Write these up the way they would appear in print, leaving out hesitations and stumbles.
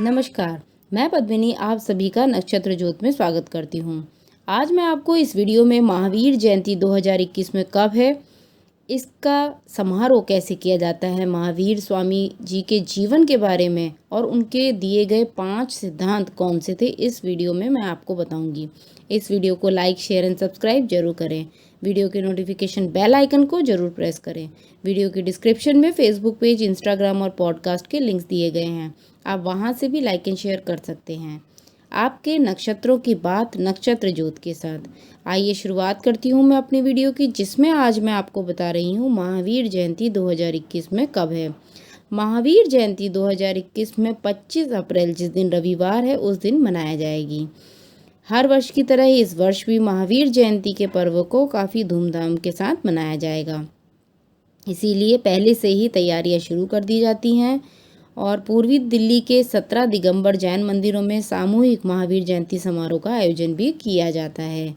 नमस्कार। मैं पद्मिनी आप सभी का नक्षत्र ज्योत में स्वागत करती हूँ। आज मैं आपको इस वीडियो में महावीर जयंती 2021 में कब है, इसका समारोह कैसे किया जाता है, महावीर स्वामी जी के जीवन के बारे में और उनके दिए गए 5 सिद्धांत कौन से थे, इस वीडियो में मैं आपको बताऊंगी। इस वीडियो को लाइक, शेयर एंड सब्सक्राइब जरूर करें। वीडियो के नोटिफिकेशन बेल आइकन को जरूर प्रेस करें। वीडियो के डिस्क्रिप्शन में फेसबुक पेज, इंस्टाग्राम और पॉडकास्ट के लिंक्स दिए गए हैं। आप वहां से भी लाइक एंड शेयर कर सकते हैं। आपके नक्षत्रों की बात नक्षत्र ज्योत के साथ। आइए शुरुआत करती हूँ मैं अपनी वीडियो की, जिसमें आज मैं आपको बता रही हूँ महावीर जयंती 2021 में कब है। महावीर जयंती 2021 में 25 अप्रैल, जिस दिन रविवार है, उस दिन मनाया जाएगी। हर वर्ष की तरह ही इस वर्ष भी महावीर जयंती के पर्व को काफ़ी धूमधाम के साथ मनाया जाएगा। इसीलिए पहले से ही तैयारियां शुरू कर दी जाती हैं और पूर्वी दिल्ली के 17 दिगंबर जैन मंदिरों में सामूहिक महावीर जयंती समारोह का आयोजन भी किया जाता है।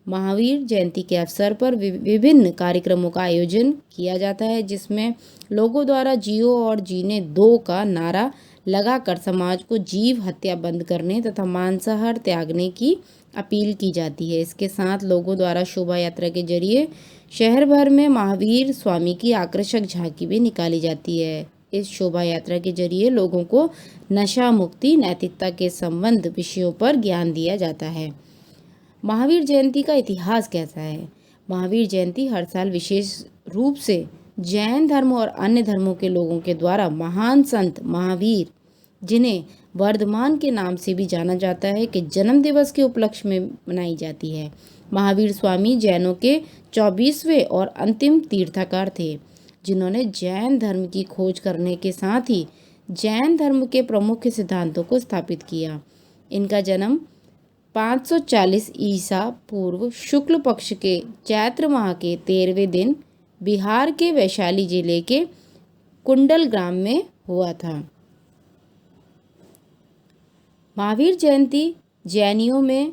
महावीर जयंती के अवसर पर विभिन्न कार्यक्रमों का आयोजन किया जाता है, जिसमें लोगों द्वारा जियो और जीने दो का नारा लगाकर समाज को जीव हत्या बंद करने तथा मांसाहार त्यागने की अपील की जाती है। इसके साथ लोगों द्वारा शोभा यात्रा के जरिए शहर भर में महावीर स्वामी की आकर्षक झांकी भी निकाली जाती है। इस शोभा यात्रा के जरिए लोगों को नशा मुक्ति, नैतिकता के संबंध विषयों पर ज्ञान दिया जाता है। महावीर जयंती का इतिहास कैसा है? महावीर जयंती हर साल विशेष रूप से जैन धर्म और अन्य धर्मों के लोगों के द्वारा महान संत महावीर, जिन्हें वर्धमान के नाम से भी जाना जाता है, के जन्म दिवस के उपलक्ष्य में मनाई जाती है। महावीर स्वामी जैनों के 24वें और अंतिम तीर्थकार थे, जिन्होंने जैन धर्म की खोज करने के साथ ही जैन धर्म के प्रमुख सिद्धांतों को स्थापित किया। इनका जन्म 540 ईसा पूर्व शुक्ल पक्ष के चैत्र माह के 13वें दिन बिहार के वैशाली जिले के कुंडल ग्राम में हुआ था। महावीर जयंती जैनियों में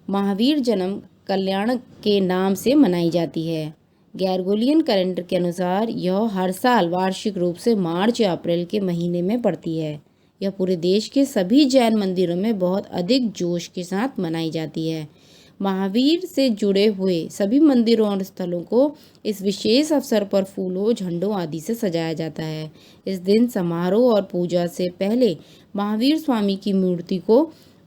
महावीर जन्म कल्याण के नाम से मनाई जाती है। ग्रेगोरियन कैलेंडर के अनुसार यह हर साल वार्षिक रूप से मार्च या अप्रैल के महीने में पड़ती है। यह पूरे देश के सभी जैन मंदिरों में बहुत अधिक जोश के साथ मनाई जाती है। महावीर से जुड़े हुए सभी मंदिरों और स्थलों को इस विशेष अवसर पर फूलों, झंडों आदि से सजाया जाता है। इस दिन समारोह और पूजा से पहले महावीर स्वामी की मूर्ति को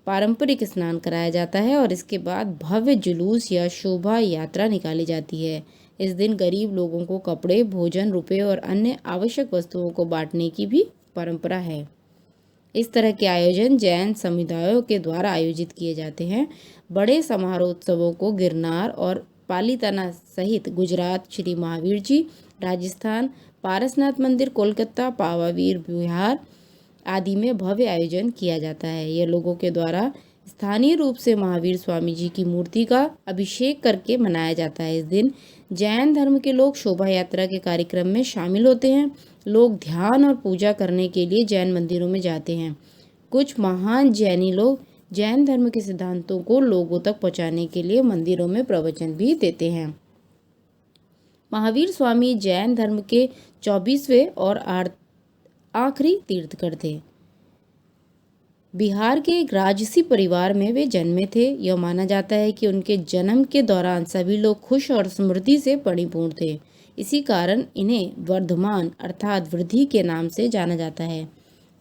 पारंपरिक स्नान कराया जाता है और इसके बाद भव्य जुलूस या शोभा यात्रा निकाली जाती है। इस दिन गरीब लोगों को कपड़े, भोजन, रुपए और अन्य आवश्यक वस्तुओं को बांटने की भी परंपरा है। इस तरह के आयोजन जैन समुदायों के द्वारा आयोजित किए जाते हैं। बड़े समारोह उत्सवों को गिरनार और पालीताना सहित गुजरात श्री महावीर जी, राजस्थान पारसनाथ मंदिर, कोलकाता पावावीर बिहार आदि में भव्य आयोजन किया जाता है। यह लोगों के द्वारा स्थानीय रूप से महावीर स्वामी जी की मूर्ति का अभिषेक करके मनाया जाता है। इस दिन जैन धर्म के लोग शोभा यात्रा के कार्यक्रम में शामिल होते हैं। लोग ध्यान और पूजा करने के लिए जैन मंदिरों में जाते हैं। कुछ महान जैनी लोग जैन धर्म के सिद्धांतों को लोगों तक पहुंचाने के लिए मंदिरों में प्रवचन भी देते हैं। महावीर स्वामी जैन धर्म के 24वें और आखिरी तीर्थकर थे। बिहार के एक राजसी परिवार में वे जन्मे थे। यह माना जाता है कि उनके जन्म के दौरान सभी लोग खुश और समृद्धि से परिपूर्ण थे। इसी कारण इन्हें वर्धमान अर्थात वृद्धि के नाम से जाना जाता है।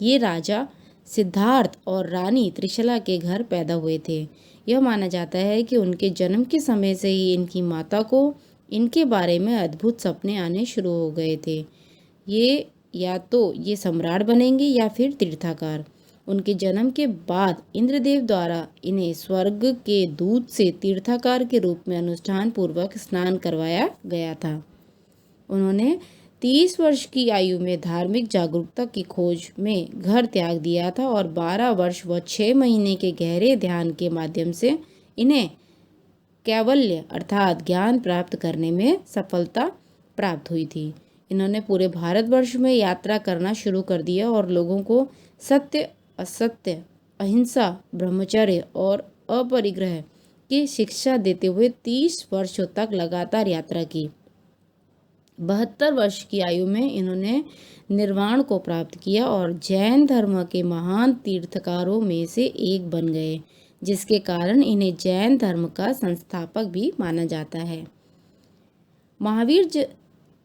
ये राजा सिद्धार्थ और रानी त्रिशला के घर पैदा हुए थे। यह माना जाता है कि उनके जन्म के समय से ही इनकी माता को इनके बारे में अद्भुत सपने आने शुरू हो गए थे। ये या तो ये सम्राट बनेंगे या फिर तीर्थाकार। उनके जन्म के बाद इंद्रदेव द्वारा इन्हें स्वर्ग के दूत से तीर्थाकार के रूप में अनुष्ठान पूर्वक स्नान करवाया गया था। उन्होंने 30 वर्ष की आयु में धार्मिक जागरूकता की खोज में घर त्याग दिया था और 12 वर्ष व 6 महीने के गहरे ध्यान के माध्यम से इन्हें कैवल्य अर्थात ज्ञान प्राप्त करने में सफलता प्राप्त हुई थी। इन्होंने पूरे भारतवर्ष में यात्रा करना शुरू कर दिया और लोगों को सत्य, असत्य, अहिंसा, ब्रह्मचर्य और अपरिग्रह की शिक्षा देते हुए 30 वर्षों तक लगातार यात्रा की। 72 वर्ष की आयु में इन्होंने निर्वाण को प्राप्त किया और जैन धर्म के महान तीर्थकारों में से एक बन गए, जिसके कारण इन्हें जैन धर्म का संस्थापक भी माना जाता है। महावीर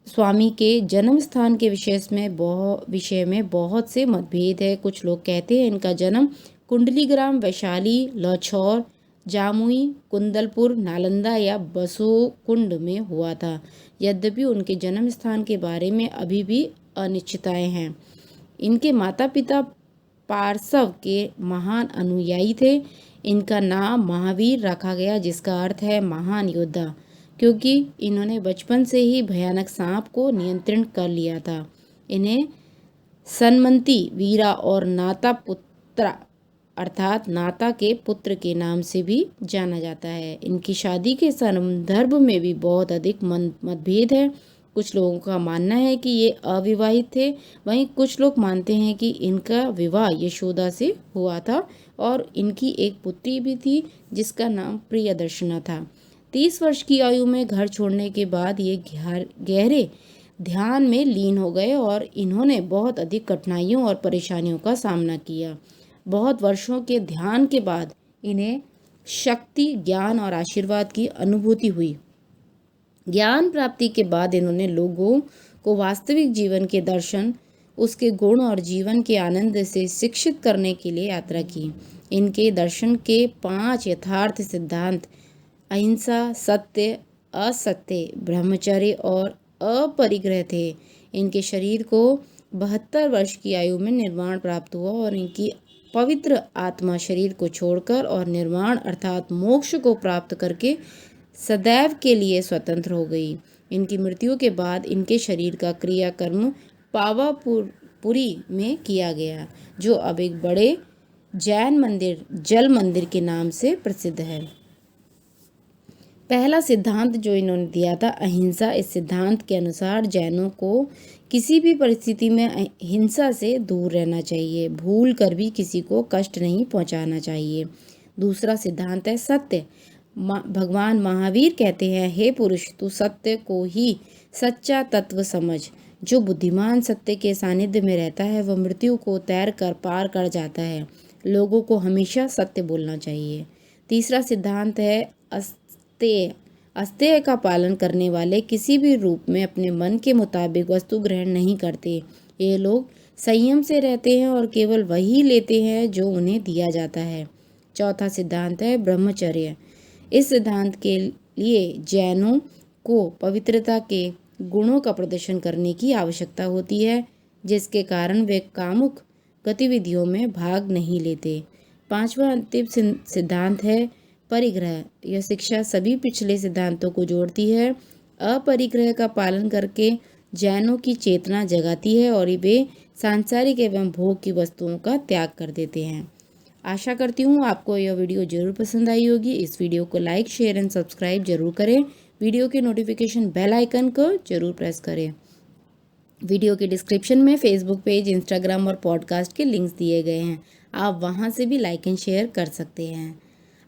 स्वामी के जन्म स्थान के विषय में बहुत से मतभेद है। कुछ लोग कहते हैं इनका जन्म कुंडलीग्राम, वैशाली, लौछौर, जामुई, कुंदलपुर, नालंदा या बसोकुंड में हुआ था। यद्यपि उनके जन्म स्थान के बारे में अभी भी अनिश्चितताएं हैं। इनके माता पिता पार्श्व के महान अनुयायी थे। इनका नाम महावीर रखा गया, जिसका अर्थ है महान योद्धा, क्योंकि इन्होंने बचपन से ही भयानक सांप को नियंत्रण कर लिया था। इन्हें सन्मंती वीरा और नाता पुत्रा अर्थात नाता के पुत्र के नाम से भी जाना जाता है। इनकी शादी के संदर्भ में भी बहुत अधिक मतभेद है। कुछ लोगों का मानना है कि ये अविवाहित थे, वहीं कुछ लोग मानते हैं कि इनका विवाह यशोदा से हुआ था और इनकी एक पुत्री भी थी जिसका नाम प्रियदर्शना था। 30 वर्ष की आयु में घर छोड़ने के बाद ये गहरे ध्यान में लीन हो गए और इन्होंने बहुत अधिक कठिनाइयों और परेशानियों का सामना किया। बहुत वर्षों के ध्यान के बाद इन्हें शक्ति, ज्ञान और आशीर्वाद की अनुभूति हुई। ज्ञान प्राप्ति के बाद इन्होंने लोगों को वास्तविक जीवन के दर्शन, उसके गुण और जीवन के आनंद से शिक्षित करने के लिए यात्रा की। इनके दर्शन के 5 यथार्थ सिद्धांत अहिंसा, सत्य, असत्य, ब्रह्मचर्य और अपरिग्रह थे। इनके शरीर को 72 वर्ष की आयु में निर्वाण प्राप्त हुआ और इनकी पवित्र आत्मा शरीर को छोड़कर और निर्वाण अर्थात मोक्ष को प्राप्त करके सदैव के लिए स्वतंत्र हो गई। इनकी मृत्यु के बाद इनके शरीर का क्रियाकर्म पावापुरी में किया गया, जो अब एक बड़े जैन मंदिर, जल मंदिर के नाम से प्रसिद्ध है। पहला सिद्धांत जो इन्होंने दिया था अहिंसा। इस सिद्धांत के अनुसार जैनों को किसी भी परिस्थिति में हिंसा से दूर रहना चाहिए, भूल कर भी किसी को कष्ट नहीं पहुंचाना चाहिए। दूसरा सिद्धांत है सत्य। भगवान महावीर कहते हैं, हे पुरुष, तू सत्य को ही सच्चा तत्व समझ। जो बुद्धिमान सत्य के सानिध्य में रहता है वह मृत्यु को तैर कर पार कर जाता है। लोगों को हमेशा सत्य बोलना चाहिए। तीसरा सिद्धांत है अस्तेय का पालन करने वाले किसी भी रूप में अपने मन के मुताबिक वस्तु ग्रहण नहीं करते। ये लोग संयम से रहते हैं और केवल वही लेते हैं जो उन्हें दिया जाता है। चौथा सिद्धांत है ब्रह्मचर्य। इस सिद्धांत के लिए जैनों को पवित्रता के गुणों का प्रदर्शन करने की आवश्यकता होती है, जिसके कारण वे कामुक गतिविधियों में भाग नहीं लेते। पांचवा अंतिम सिद्धांत है परिग्रह। यह शिक्षा सभी पिछले सिद्धांतों को जोड़ती है। अपरिग्रह का पालन करके जैनों की चेतना जगाती है और वे सांसारिक एवं भोग की वस्तुओं का त्याग कर देते हैं। आशा करती हूँ आपको यह वीडियो जरूर पसंद आई होगी। इस वीडियो को लाइक, शेयर एंड सब्सक्राइब जरूर करें। वीडियो के नोटिफिकेशन बेल आइकन को जरूर प्रेस करें। वीडियो के डिस्क्रिप्शन में फेसबुक पेज, इंस्टाग्राम और पॉडकास्ट के लिंक्स दिए गए हैं। आप वहां से भी लाइक एंड शेयर कर सकते हैं।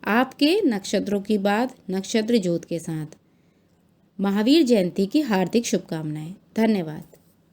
आपके नक्षत्रों की बात नक्षत्र ज्योत के साथ। महावीर जयंती की हार्दिक शुभकामनाएं। धन्यवाद।